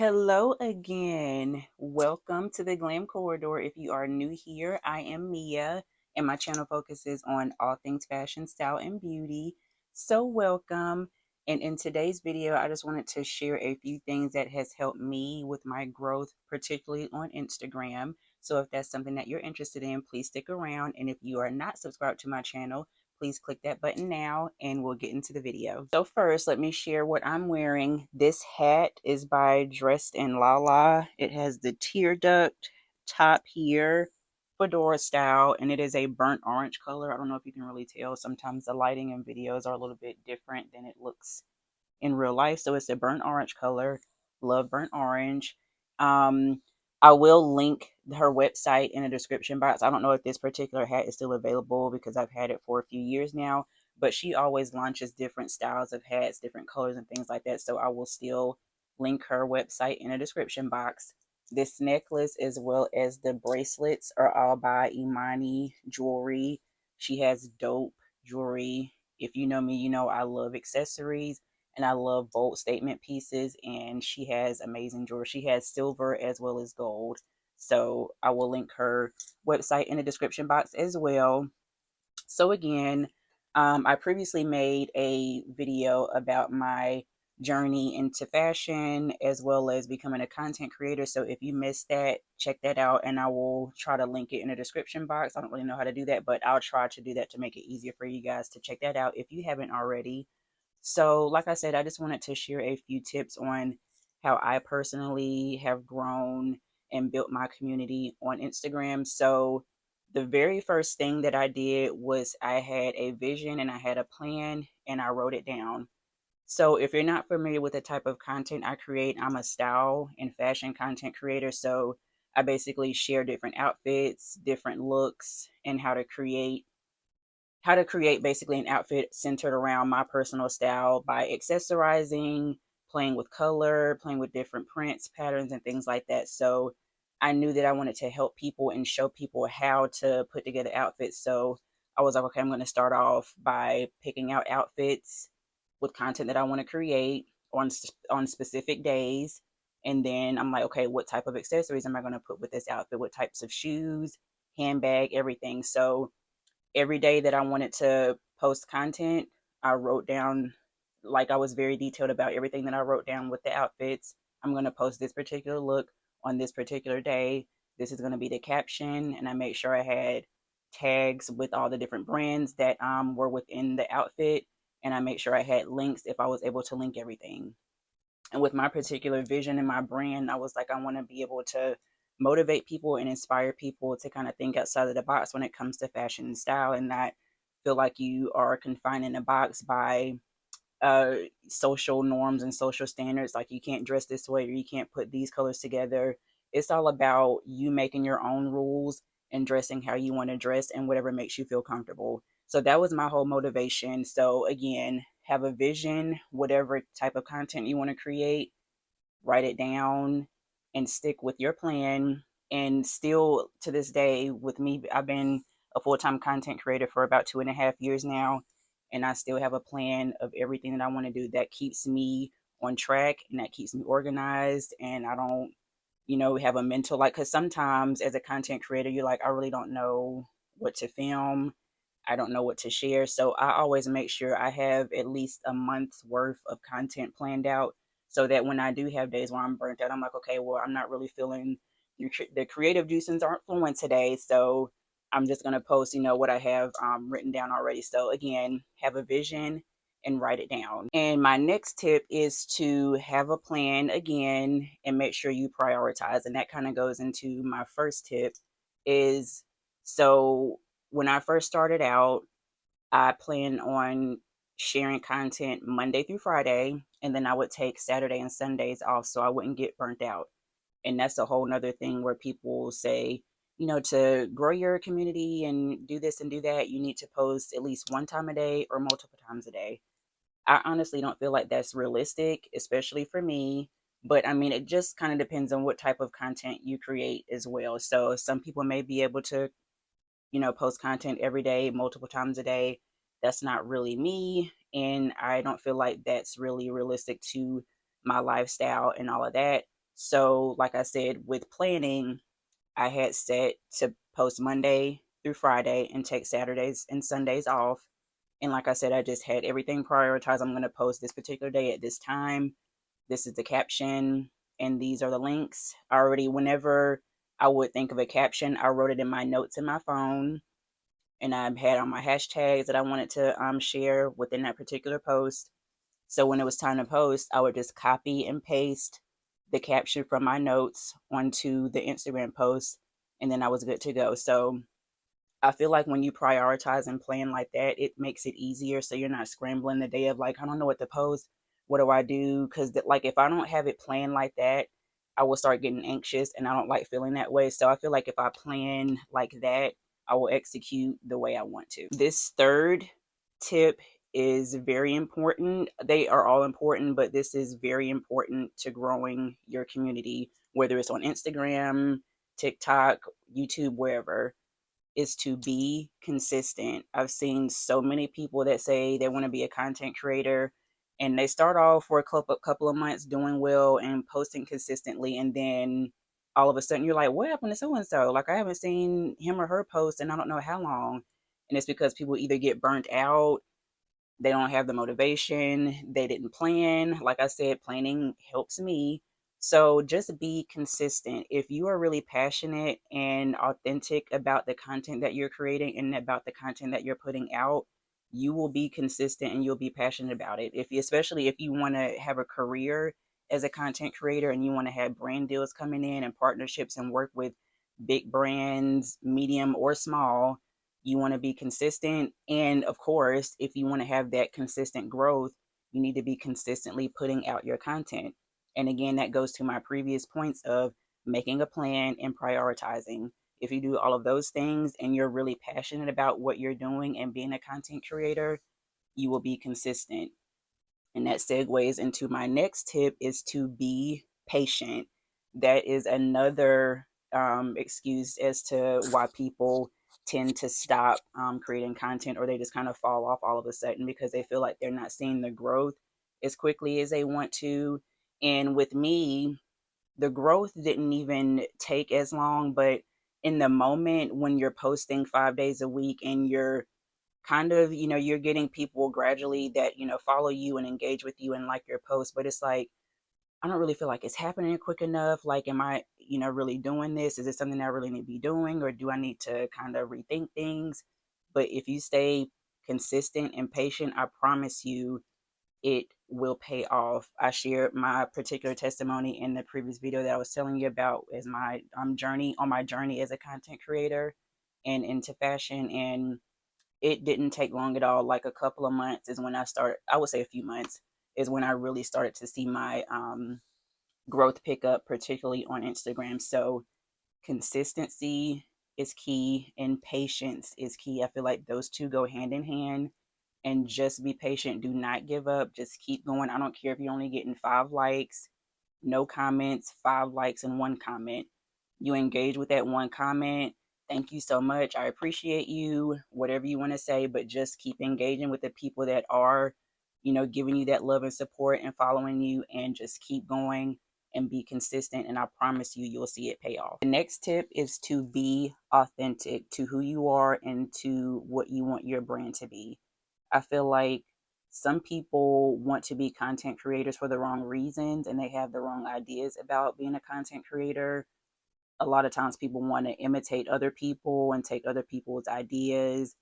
Hello again. Welcome to the Glam Corridor. If you are new here, I am Mia, and my channel focuses on all things fashion, style, and beauty. So, welcome. And in today's video, I just wanted to share a few things that has helped me with my growth, particularly on Instagram. So, if that's something that you're interested in, please stick around. And if you are not subscribed to my channel, please click that button now and we'll get into the video. So first, let me share what I'm wearing. This hat is by Dressed in Lala. It has the tear duct top here, fedora style, and it is a burnt orange color. I don't know if you can really tell. Sometimes the lighting in videos are a little bit different than it looks in real life. So it's a burnt orange color. Love burnt orange. Um, I will link her website in the description box. I don't know if this particular hat is still available because I've had it for a few years now, but she always launches different styles of hats, different colors, and things like that. So I will still link her website in the description box. This necklace, as well as the bracelets, are all by Imani Jewelry. She has dope jewelry. If you know me, you know I love accessories and I love bold statement pieces. And she has amazing jewelry. She has silver as well as gold. So I will link her website in the description box as well. So again, I previously made a video about my journey into fashion as well as becoming a content creator. So if you missed that, check that out and I will try to link it in the description box. I don't really know how to do that, but I'll try to do that to make it easier for you guys to check that out if you haven't already. So, like I said, I just wanted to share a few tips on how I personally have grown and built my community on Instagram. So, the very first thing that I did was I had a vision and I had a plan and I wrote it down. So, if you're not familiar with the type of content I create, I'm a style and fashion content creator. So, I basically share different outfits, different looks, and how to create basically an outfit centered around my personal style by accessorizing, playing with color, playing with different prints, patterns, and things like that. So I knew that I wanted to help people and show people how to put together outfits. So I was like, okay, I'm going to start off by picking out outfits with content that I want to create on specific days. And then I'm like, okay, what type of accessories am I going to put with this outfit? What types of shoes, handbag, everything. So every day that I wanted to post content, I wrote down, like I was very detailed about everything that I wrote down with the outfits. I'm going to post this particular look on this particular day. This is going to be the caption. And I made sure I had tags with all the different brands that were within the outfit. And I made sure I had links if I was able to link everything. And with my particular vision and my brand, I was like, I want to be able to motivate people and inspire people to kind of think outside of the box when it comes to fashion and style and not feel like you are confined in a box by uh, social norms and social standards. Like you can't dress this way or you can't put these colors together. It's all about you making your own rules and dressing how you want to dress and whatever makes you feel comfortable. So that was my whole motivation. So again, have a vision, whatever type of content you want to create, write it down and stick with your plan. And still to this day, with me, I've been a full time content creator for about 2.5 years now. And I still have a plan of everything that I want to do that keeps me on track and that keeps me organized. And I don't, have a mental, like, because sometimes as a content creator, you're like, I really don't know what to film. I don't know what to share. So I always make sure I have at least a month's worth of content planned out so that when I do have days where I'm burnt out, I'm like, okay, well, I'm not really feeling the creative juices aren't flowing today. So I'm just going to post, what I have written down already. So again, have a vision and write it down. And my next tip is to have a plan again and make sure you prioritize. And that kind of goes into my first tip is so when I first started out, I planned on sharing content Monday through Friday, and then I would take Saturday and Sundays off so I wouldn't get burnt out. And that's a whole nother thing where people say, to grow your community and do this and do that, you need to post at least one time a day or multiple times a day. I honestly don't feel like that's realistic, especially for me. But I mean, it just kind of depends on what type of content you create as well. So some people may be able to post content every day, multiple times a day. That's not really me. And I don't feel like that's really realistic to my lifestyle and all of that. So, like I said, with planning, I had set to post Monday through Friday and take Saturdays and Sundays off. And like I said, I just had everything prioritized. I'm going to post this particular day at this time. This is the caption, and these are the links. I already, whenever I would think of a caption, I wrote it in my notes in my phone, and I had on my hashtags that I wanted to share within that particular post. So when it was time to post, I would just copy and paste the caption from my notes onto the Instagram post, and then I was good to go. So I feel like when you prioritize and plan like that, it makes it easier. So you're not scrambling the day of like, I don't know what to post. What do I do? Because like if I don't have it planned like that, I will start getting anxious, and I don't like feeling that way. So I feel like if I plan like that, I will execute the way I want to. This third tip is very important. They are all important, but this is very important to growing your community, whether it's on Instagram, TikTok, YouTube, wherever, is to be consistent. I've seen so many people that say they want to be a content creator, and they start off for a couple of months doing well and posting consistently, and then all of a sudden you're like, what happened to so and so? Like, I haven't seen him or her post and I don't know how long. And it's because people either get burnt out, they don't have the motivation, they didn't plan. Like I said, planning helps me. So just be consistent. If you are really passionate and authentic about the content that you're creating and about the content that you're putting out, you will be consistent and you'll be passionate about it. If you, especially if you want to have a career as a content creator and you want to have brand deals coming in and partnerships and work with big brands, medium or small, you want to be consistent. And of course, if you want to have that consistent growth, you need to be consistently putting out your content. And again, that goes to my previous points of making a plan and prioritizing. If you do all of those things and you're really passionate about what you're doing and being a content creator, you will be consistent. And that segues into my next tip is to be patient. That is another excuse as to why people tend to stop creating content, or they just kind of fall off all of a sudden because they feel like they're not seeing the growth as quickly as they want to. And with me, the growth didn't even take as long, but in the moment when you're posting 5 days a week and you're kind of, you're getting people gradually that, follow you and engage with you and like your posts, but it's like, I don't really feel like it's happening quick enough. Like, am I, really doing this? Is it something that I really need to be doing, or do I need to kind of rethink things? But if you stay consistent and patient, I promise you it will pay off. I shared my particular testimony in the previous video that I was telling you about as my journey on my journey as a content creator and into fashion. And it didn't take long at all. Like a couple of months is when I started, I would say a few months is when I really started to see my growth pick up, particularly on Instagram. So consistency is key and patience is key. I feel like those two go hand in hand. And just be patient. Do not give up. Just keep going. I don't care if you're only getting 5 likes, no comments, 5 likes, and one comment. You engage with that one comment. Thank you so much. I appreciate you, whatever you want to say, but just keep engaging with the people that are, giving you that love and support and following you, and just keep going and be consistent. And I promise you, you'll see it pay off. The next tip is to be authentic to who you are and to what you want your brand to be. I feel like some people want to be content creators for the wrong reasons and they have the wrong ideas about being a content creator. A lot of times people want to imitate other people and take other people's ideas.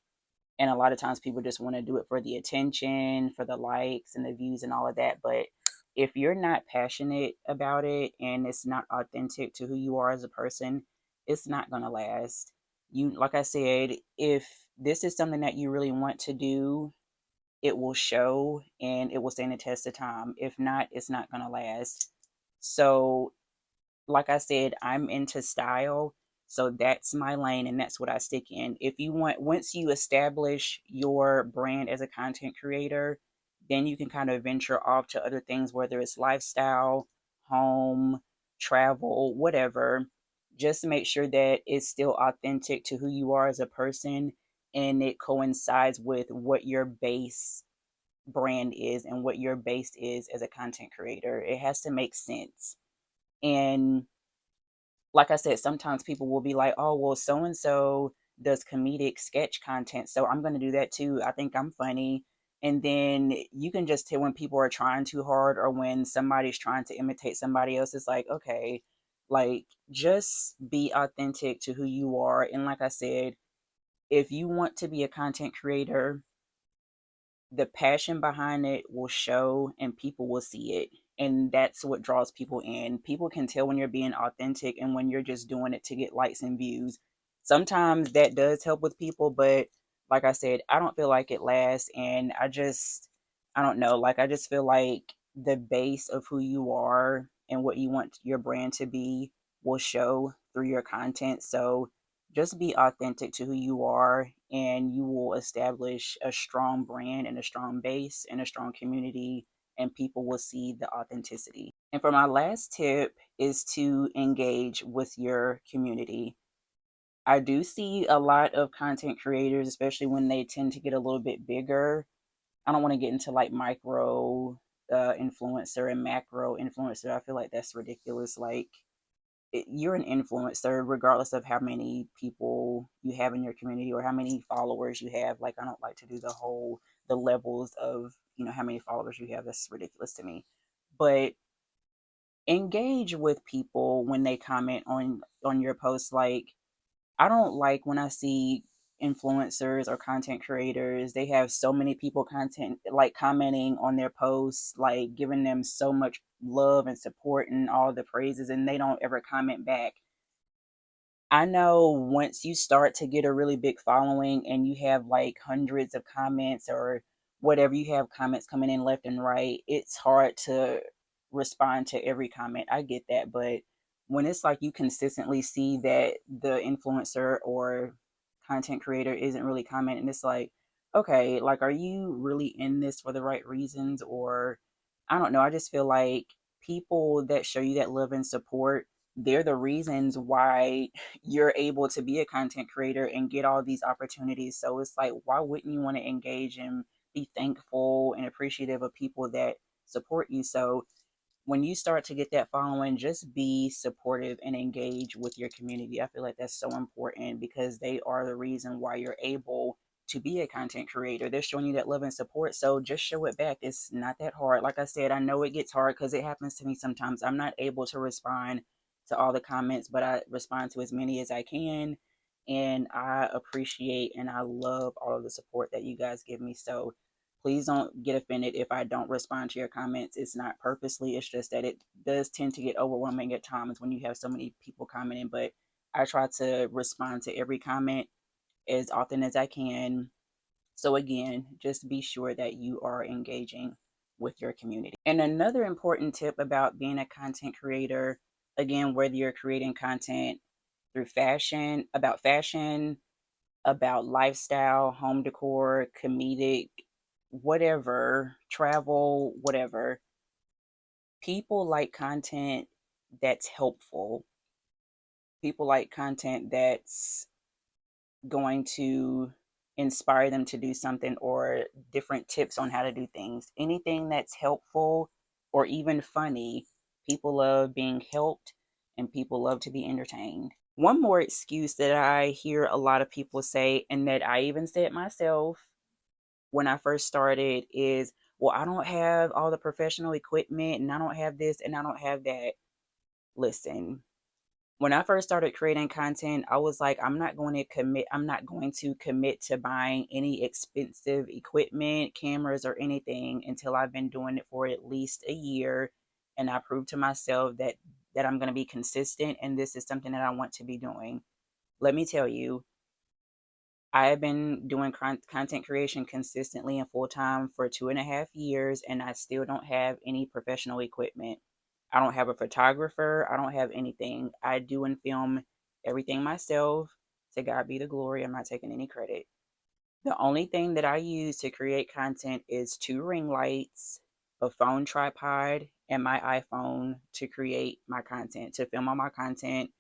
And a lot of times people just want to do it for the attention, for the likes and the views and all of that. But if you're not passionate about it and it's not authentic to who you are as a person, it's not going to last. You, like I said, if this is something that you really want to do, it will show and it will stand the test of time. If not, it's not going to last. So, like I said, I'm into style. So that's my lane and that's what I stick in. If you want, once you establish your brand as a content creator, then you can kind of venture off to other things, whether it's lifestyle, home, travel, whatever. Just make sure that it's still authentic to who you are as a person and it coincides with what your base brand is and what your base is as a content creator. It has to make sense. And like I said, sometimes people will be like, oh, well, so and so does comedic sketch content. So I'm going to do that too. I think I'm funny. And then you can just tell when people are trying too hard or when somebody's trying to imitate somebody else. It's like, okay, like just be authentic to who you are. And like I said, if you want to be a content creator, the passion behind it will show and people will see it. And that's what draws people in. People can tell when you're being authentic and when you're just doing it to get likes and views. Sometimes that does help with people, but like I said, I don't feel like it lasts. And I don't know, like I just feel like the base of who you are and what you want your brand to be will show through your content. So just be authentic to who you are and you will establish a strong brand and a strong base and a strong community, and people will see the authenticity. And for my last tip is to engage with your community. I do see a lot of content creators, especially when they tend to get a little bit bigger. I don't want to get into like micro influencer and macro influencer. I feel like that's ridiculous. Like you're an influencer regardless of how many people you have in your community or how many followers you have. Like I don't like to do the levels of, how many followers you have. That's ridiculous to me. But engage with people when they comment on your posts. Like I don't like when I see influencers or content creators, they have so many people content like commenting on their posts, like giving them so much love and support and all the praises, and they don't ever comment back. I know once you start to get a really big following and you have like hundreds of comments or whatever, you have comments coming in left and right, it's hard to respond to every comment. I get that. But when it's like you consistently see that the influencer or content creator isn't really commenting, it's like, okay, like, are you really in this for the right reasons? Or I don't know. I just feel like people that show you that love and support, they're the reasons why you're able to be a content creator and get all these opportunities. So it's like, why wouldn't you want to engage and be thankful and appreciative of people that support you? So when you start to get that following, just be supportive and engage with your community. I feel like that's so important because they are the reason why you're able to be a content creator. They're showing you that love and support. So just show it back. It's not that hard. Like I said, I know it gets hard because it happens to me sometimes. I'm not able to respond to all the comments, but I respond to as many as I can. And I appreciate and I love all of the support that you guys give me. So please don't get offended if I don't respond to your comments. It's not purposely. It's just that it does tend to get overwhelming at times when you have so many people commenting. But I try to respond to every comment as often as I can. So again, just be sure that you are engaging with your community. And another important tip about being a content creator, again, whether you're creating content through fashion, about lifestyle, home decor, comedic, whatever, travel, whatever. People like content that's helpful. People like content that's going to inspire them to do something or different tips on how to do things. Anything that's helpful or even funny, people love being helped and people love to be entertained. One more excuse that I hear a lot of people say, and that I even said myself when I first started, is, well, I don't have all the professional equipment and I don't have this and I don't have that. Listen, when I first started creating content, I was like, I'm not going to commit to buying any expensive equipment, cameras, or anything until I've been doing it for at least a year. And I proved to myself that I'm going to be consistent and this is something that I want to be doing. Let me tell you, I have been doing content creation consistently and full time for 2.5 years, and I still don't have any professional equipment. I don't have a photographer. I don't have anything. I do and film everything myself. To God be the glory. I'm not taking any credit. The only thing that I use to create content is two ring lights, a phone tripod, and my iPhone to create my content, to film all my content.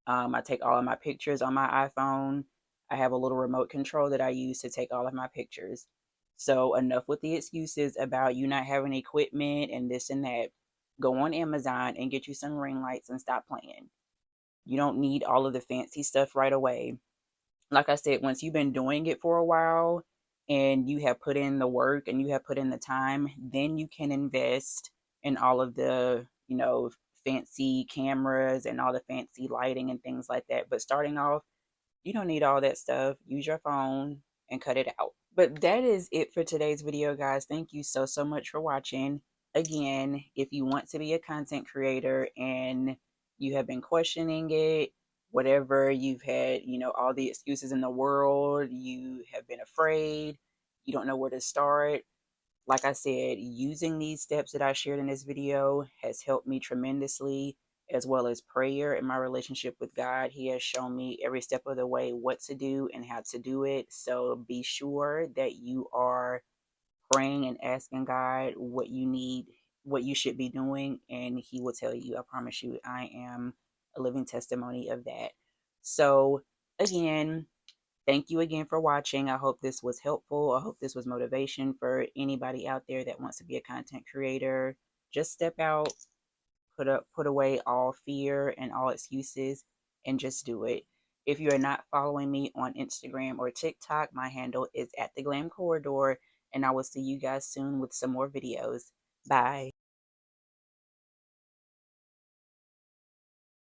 I take all of my pictures on my iPhone. I have a little remote control that I use to take all of my pictures. So, enough with the excuses about you not having equipment and this and that. Go on Amazon and get you some ring lights and stop playing. You don't need all of the fancy stuff right away. Like I said, once you've been doing it for a while and you have put in the work and you have put in the time, then you can invest in all of the, fancy cameras and all the fancy lighting and things like that. But starting off, you don't need all that stuff. Use your phone and cut it out. But that is it for today's video, guys. Thank you so, so much for watching. Again, if you want to be a content creator and you have been questioning it, whatever, you've had, all the excuses in the world, you have been afraid, you don't know where to start, like I said, using these steps that I shared in this video has helped me tremendously, as well as prayer and my relationship with God. He has shown me every step of the way what to do and how to do it. So be sure that you are praying and asking God what you need, what you should be doing, and He will tell you. I promise you, I am a living testimony of that. So, again, thank you again for watching. I hope this was helpful. I hope this was motivation for anybody out there that wants to be a content creator. Just step out, put away all fear and all excuses and just do it. If you are not following me on Instagram or TikTok, my handle is at the Glam Corridor, and I will see you guys soon with some more videos. Bye.